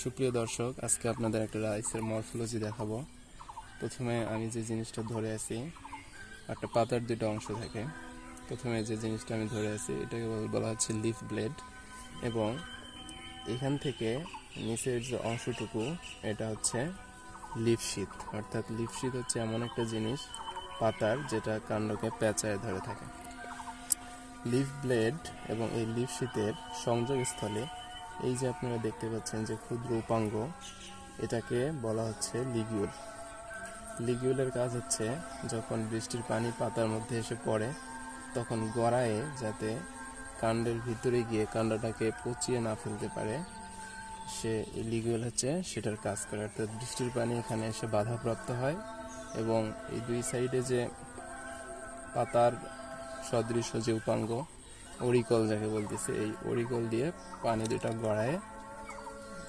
সুপ্রিয় দর্শক, আজকে আপনাদের একটা রাইসের মরফোলজি দেখাবো। প্রথমে আমি যে জিনিসটা ধরে আছি, একটা পাতার দুটো অংশ থাকে। প্রথমে যে জিনিসটা আমি ধরে আছি এটাকে বলা হচ্ছে লিফ ব্লেড, এবং এখান থেকে নিচের যে অংশটুকু এটা হচ্ছে লিফ শীথ। অর্থাৎ লিফ শীথ হচ্ছে এমন একটা জিনিস পাতার যেটা কাণ্ডকে পেঁচায় ধরে থাকে। লিফ ব্লেড এবং এই লিফ শীথের সংযোগস্থলে এই যে আপনারা দেখতে পাচ্ছেন যে ক্ষুদ্র উপাঙ্গ, এটাকে বলা হচ্ছে লিগিউল। লিগিউলের কাজ হচ্ছে যখন বৃষ্টির পানি পাতার মধ্যে এসে পড়ে তখন গড়ায়ে যাতে কাণ্ডের ভিতরে গিয়ে কাণ্ডটাকে পচিয়ে না ফেলতে পারে, সে লিগিউল হচ্ছে সেটার কাজ করে। অর্থাৎ বৃষ্টির পানি এখানে এসে বাধাপ্রাপ্ত হয় এবং এই দুই সাইডে যে পাতার সদৃশ যে উপাঙ্গ, অরিকল যাকে বলতেছে, এই অরিকল দিয়ে পানি দুটা গড়ায়